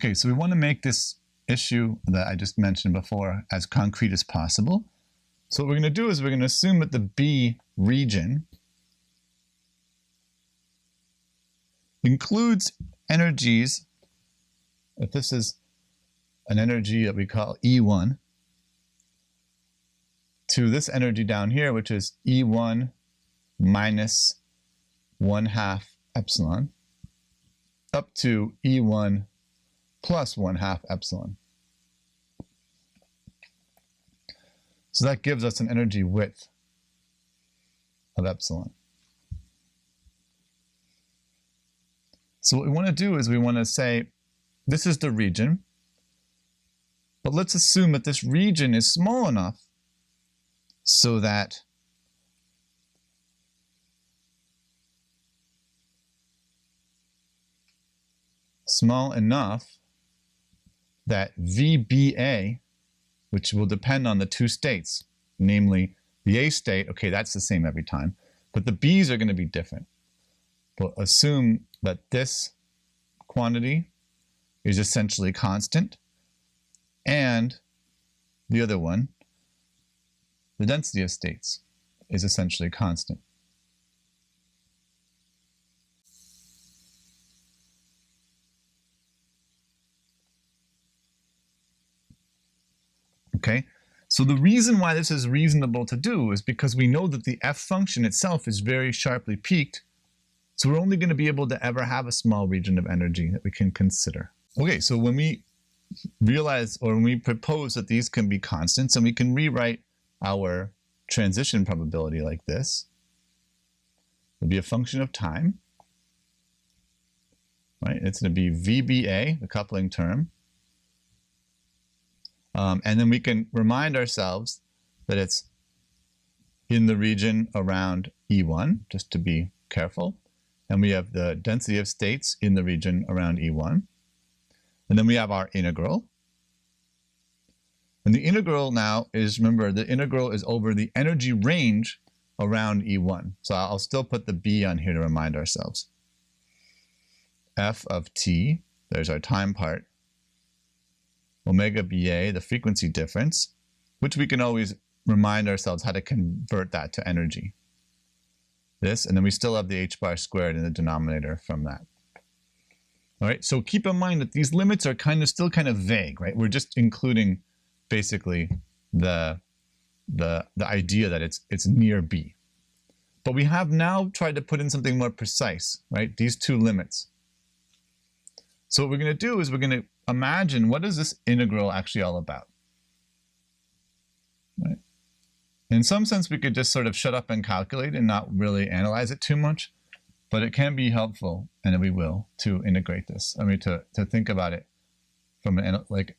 Okay, so we want to make this issue that I just mentioned before as concrete as possible. So what we're going to do is we're going to assume that the B region includes energies, if this is an energy that we call E1, to this energy down here, which is E1 minus 1/2 epsilon, up to E1 plus 1/2 epsilon. So that gives us an energy width of epsilon. So what we want to do is we want to say, this is the region, but let's assume that this region is small enough so that VBA, which will depend on the two states, namely the A state, okay, that's the same every time, but the B's are going to be different. We'll assume that this quantity is essentially constant, and the other one, the density of states, is essentially constant. Okay, so the reason why this is reasonable to do is because we know that the f function itself is very sharply peaked, so we're only going to be able to ever have a small region of energy that we can consider. Okay, so when we realize, or when we propose that these can be constants, and we can rewrite our transition probability like this, it'll be a function of time, right? It's going to be VBA, the coupling term. And then we can remind ourselves that it's in the region around E1, just to be careful. And we have the density of states in the region around E1. And then we have our integral. And the integral now is, remember, the integral is over the energy range around E1. So I'll still put the B on here to remind ourselves. F of t, there's our time part. Omega BA, the frequency difference, which we can always remind ourselves how to convert that to energy. This, and then we still have the h bar squared in the denominator from that. All right, so keep in mind that these limits are still kind of vague, right? We're just including basically the idea that it's near B. But we have now tried to put in something more precise, right? These two limits. So what we're going to do is we're going to imagine, what is this integral actually all about? Right? In some sense, we could just sort of shut up and calculate and not really analyze it too much, but it can be helpful, and we will, to integrate this. I mean, to think about it from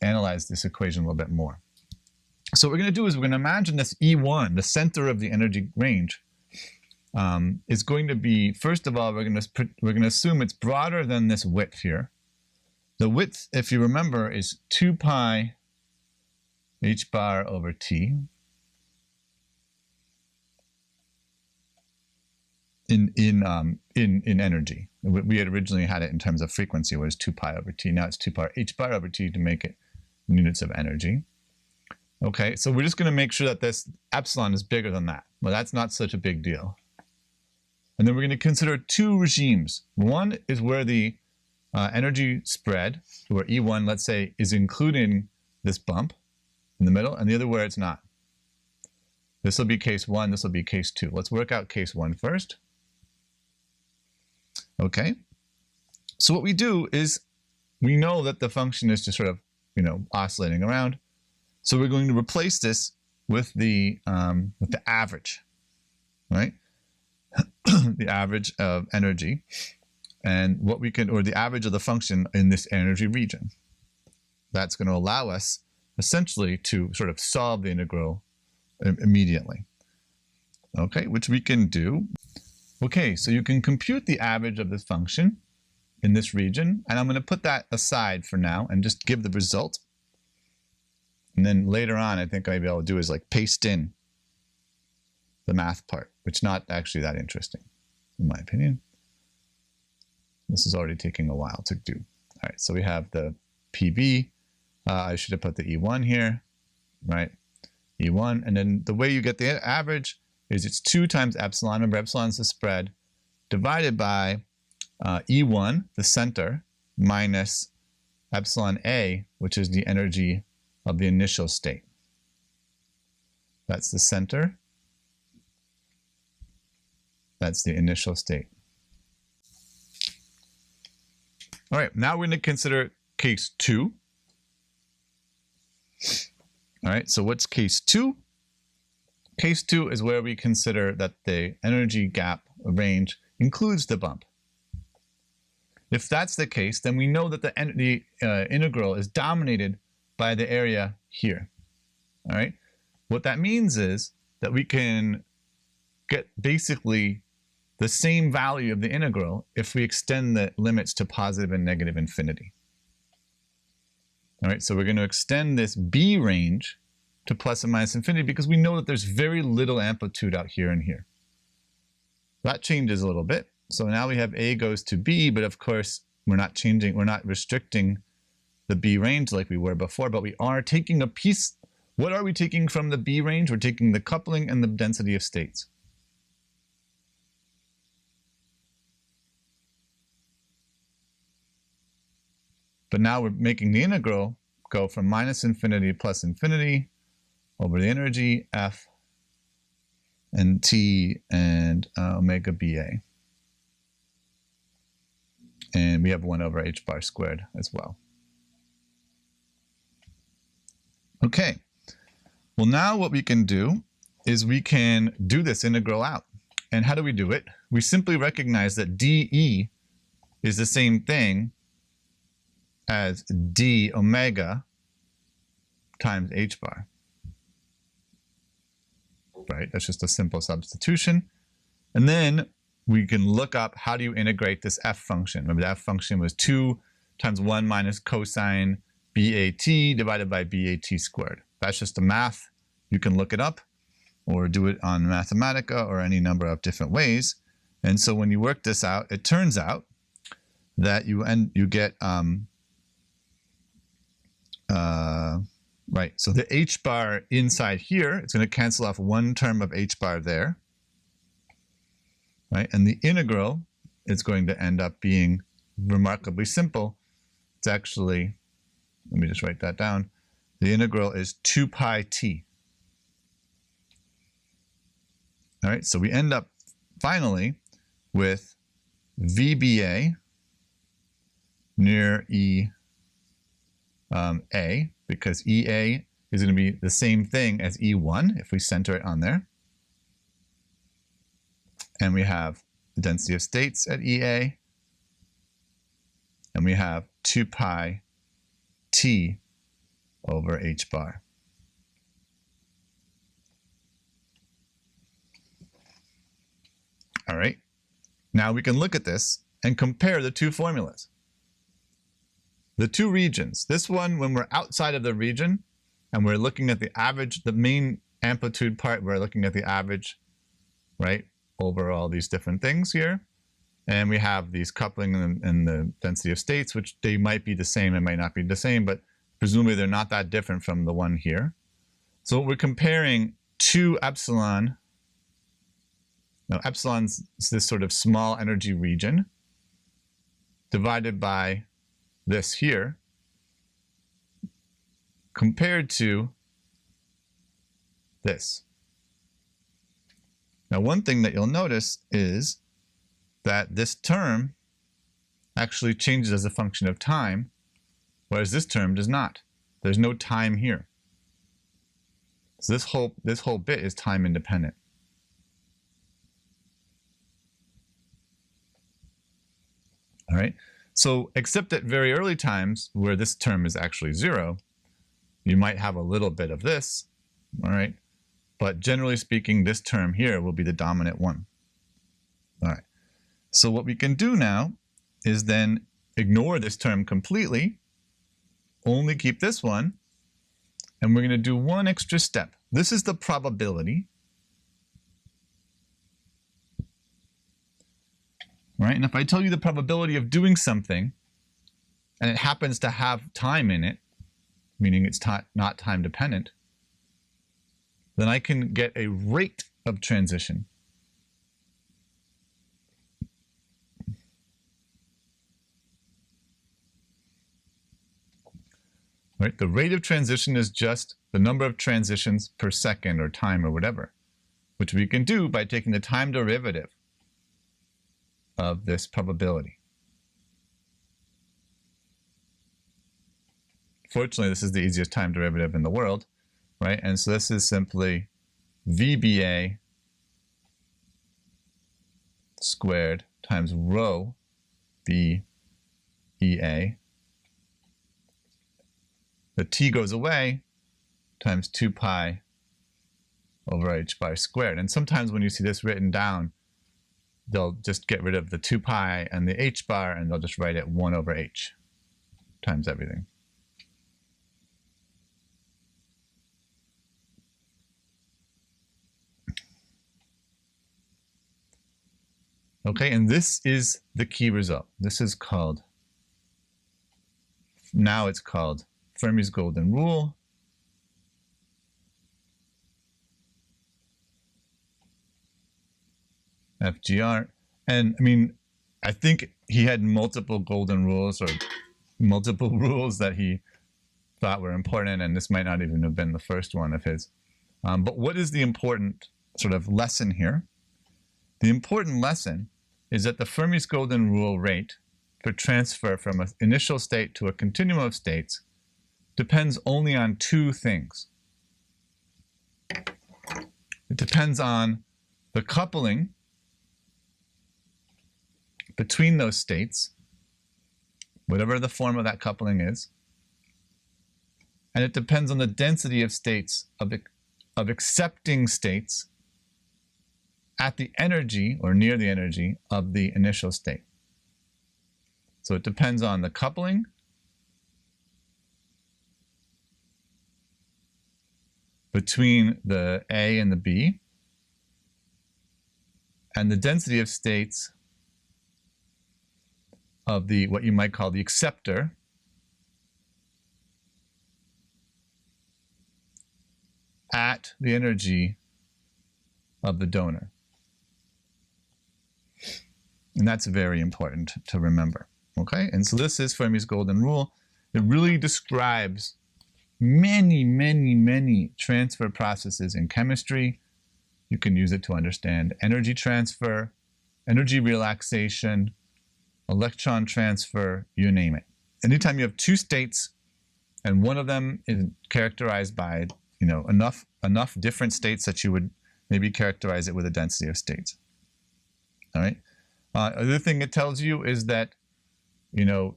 analyze this equation a little bit more. So what we're going to do is we're going to imagine this E1, the center of the energy range, is going to be, first of all, we're going to assume it's broader than this width here. The width, if you remember, is 2 pi h bar over t in energy. We had originally had it in terms of frequency, where it's 2 pi over t. Now it's 2 pi h bar over t to make it units of energy. Okay, so we're just going to make sure that this epsilon is bigger than that. Well, that's not such a big deal. And then we're going to consider two regimes. One is where the energy spread, where E1, let's say, is including this bump in the middle, and the other where it's not. This will be case 1, this will be case 2. Let's work out case 1 first. Okay, so what we do is we know that the function is just sort of, oscillating around. So we're going to replace this with the average, right? The average of energy. And what we can, or the average of the function in this energy region. That's going to allow us essentially to sort of solve the integral immediately. Okay, which we can do. Okay, so you can compute the average of this function in this region, and I'm going to put that aside for now and just give the result. And then later on, I think maybe I'll do is paste in the math part, which is not actually that interesting, in my opinion. This is already taking a while to do. All right, so we have the PB. I should have put the E1 here, right? E1, and then the way you get the average is it's 2 times epsilon, remember epsilon is the spread, divided by E1, the center, minus epsilon A, which is the energy of the initial state. That's the center. That's the initial state. All right, now we're going to consider case 2. All right, so what's case 2? Case 2 is where we consider that the energy gap range includes the bump. If that's the case, then we know that the integral is dominated by the area here. All right, what that means is that we can get basically the same value of the integral if we extend the limits to positive and negative infinity. All right, so we're going to extend this B range to plus and minus infinity because we know that there's very little amplitude out here and here. That changes a little bit. So now we have A goes to B, but of course we're not restricting the B range like we were before, but we are taking a piece. What are we taking from the B range? We're taking the coupling and the density of states. But now we're making the integral go from minus infinity to plus infinity over the energy F and T and omega BA. And we have 1 over h bar squared as well. Okay, well now what we can do is we can do this integral out. And how do we do it? We simply recognize that dE is the same thing as d omega times h bar. Right, that's just a simple substitution. And then we can look up how do you integrate this f function. Remember the f function was 2 times 1 minus cosine BAT divided by BAT squared. That's just the math. You can look it up or do it on Mathematica or any number of different ways. And so when you work this out, it turns out that you get right, so the h bar inside here, it's going to cancel off 1 term of h bar there, right? And the integral is going to end up being remarkably simple. It's actually, let me just write that down. The integral is 2 pi t. All right, so we end up finally with VBA near A, because EA is going to be the same thing as E1 if we center it on there. And we have the density of states at EA. And we have 2 pi T over h bar. All right, now we can look at this and compare the two formulas. The two regions, this one when we're outside of the region and we're looking at the average, the main amplitude part, we're looking at the average, right, over all these different things here. And we have these coupling and the density of states, which they might be the same and might not be the same, but presumably they're not that different from the one here. So we're comparing 2 epsilon. Now epsilon's this sort of small energy region divided by this here compared to this. Now one thing that you'll notice is that this term actually changes as a function of time, whereas this term does not. There's no time here. So this whole bit is time independent. All right, so except at very early times where this term is actually 0, you might have a little bit of this, all right? But generally speaking, this term here will be the dominant one. All right, so what we can do now is then ignore this term completely, only keep this one, and we're going to do one extra step. This is the probability. Right, and if I tell you the probability of doing something and it happens to have time in it, meaning it's not time dependent, then I can get a rate of transition. Right? The rate of transition is just the number of transitions per second or time or whatever, which we can do by taking the time derivative of this probability. Fortunately, this is the easiest time derivative in the world, right? And so this is simply VBA squared times rho BEA. The t goes away times 2 pi over h bar squared. And sometimes when you see this written down, they'll just get rid of the 2 pi and the h bar, and they'll just write it 1 over h times everything. Okay, and this is the key result. This is called, now it's called Fermi's golden rule. FGR. And I mean, I think he had multiple golden rules or multiple rules that he thought were important, and this might not even have been the first one of his. But what is the important sort of lesson here? The important lesson is that the Fermi's golden rule rate for transfer from an initial state to a continuum of states depends only on two things. It depends on the coupling between those states, whatever the form of that coupling is, and it depends on the density of states, of accepting states at the energy or near the energy of the initial state. So it depends on the coupling between the A and the B, and the density of states of the, what you might call the acceptor, at the energy of the donor. And that's very important to remember, okay? And so this is Fermi's golden rule. It really describes many, many, many transfer processes in chemistry. You can use it to understand energy transfer, energy relaxation, electron transfer, you name it. Anytime you have two states and one of them is characterized by, you know, enough different states that you would maybe characterize it with a density of states. All right. Other thing it tells you is that, you know,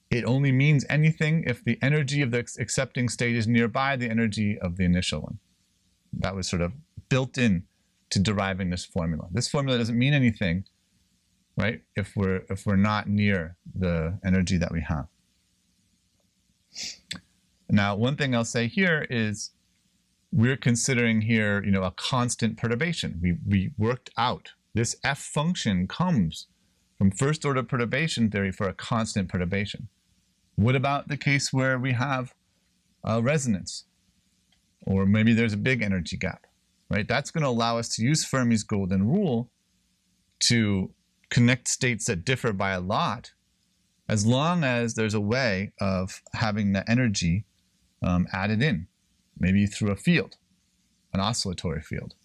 it only means anything if the energy of the accepting state is nearby the energy of the initial one. That was sort of built in to deriving this formula. This formula doesn't mean anything, right, if we're not near the energy that we have. Now, one thing I'll say here is we're considering here, you know, a constant perturbation. We worked out this f function comes from first order perturbation theory for a constant perturbation. What about the case where we have a resonance, or maybe there's a big energy gap, right? That's going to allow us to use Fermi's golden rule to connect states that differ by a lot, as long as there's a way of having the energy added in, maybe through a field, an oscillatory field.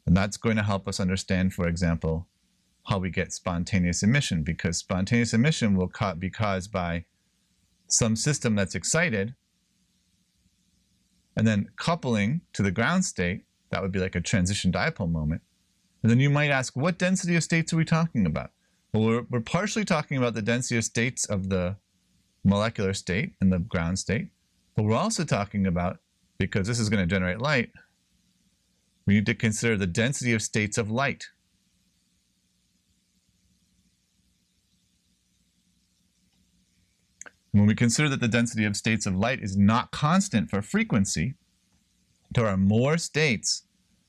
And that's going to help us understand, for example, how we get spontaneous emission, because spontaneous emission will be caused by some system that's excited, and then coupling to the ground state, that would be like a transition dipole moment. And then you might ask, what density of states are we talking about? Well, we're partially talking about the density of states of the molecular state and the ground state, but we're also talking about, because this is going to generate light, we need to consider the density of states of light. When we consider that the density of states of light is not constant for frequency, there are more states.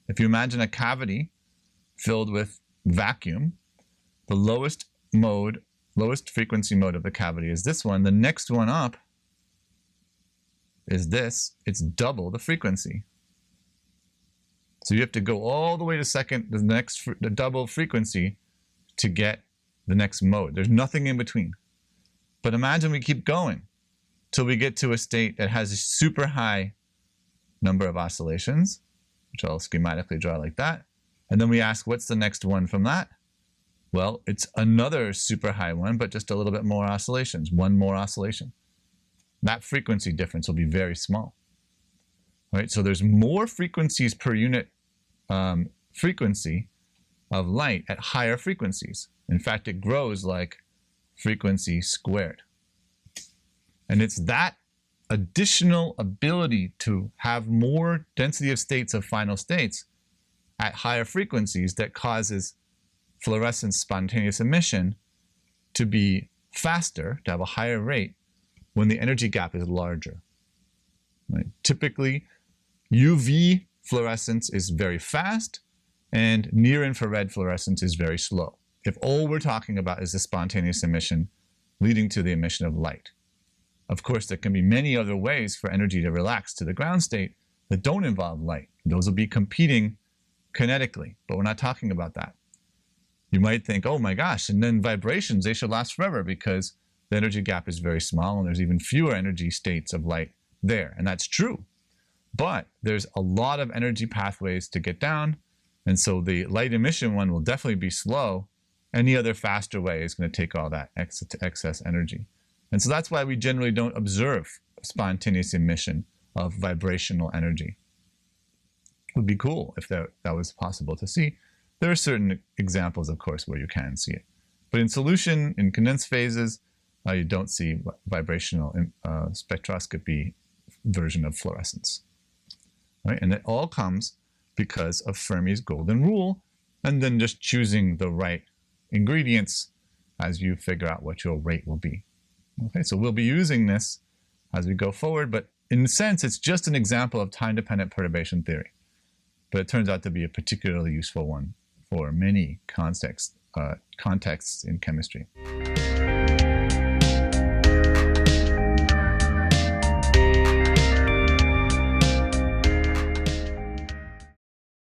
If you imagine a cavity filled with vacuum, the lowest mode lowest frequency mode of the cavity is this one. The next one up is this. It's double the frequency. So you have to go all the way to the double frequency to get the next mode. There's nothing in between. But imagine we keep going till we get to a state that has a super high number of oscillations, which I'll schematically draw like that. And then we ask, what's the next one from that? Well, it's another super high one, but just a little bit more oscillations, one more oscillation. That frequency difference will be very small. Right? So there's more frequencies per unit frequency of light at higher frequencies. In fact, it grows like frequency squared. And it's that additional ability to have more density of states of final states at higher frequencies that causes fluorescence spontaneous emission to be faster, to have a higher rate when the energy gap is larger. Right? Typically, UV fluorescence is very fast and near-infrared fluorescence is very slow. If all we're talking about is the spontaneous emission leading to the emission of light. Of course, there can be many other ways for energy to relax to the ground state that don't involve light. Those will be competing kinetically, but we're not talking about that. You might think, oh my gosh, and then vibrations, they should last forever because the energy gap is very small and there's even fewer energy states of light there. And that's true. But there's a lot of energy pathways to get down. And so the light emission one will definitely be slow. Any other faster way is going to take all that excess energy. And so that's why we generally don't observe spontaneous emission of vibrational energy. It would be cool if that was possible to see. There are certain examples, of course, where you can see it. But in solution, in condensed phases, you don't see vibrational spectroscopy version of fluorescence. Right? And it all comes because of Fermi's golden rule, and then just choosing the right ingredients as you figure out what your rate will be. Okay, so we'll be using this as we go forward, but in a sense, it's just an example of time-dependent perturbation theory. But it turns out to be a particularly useful one for many contexts in chemistry.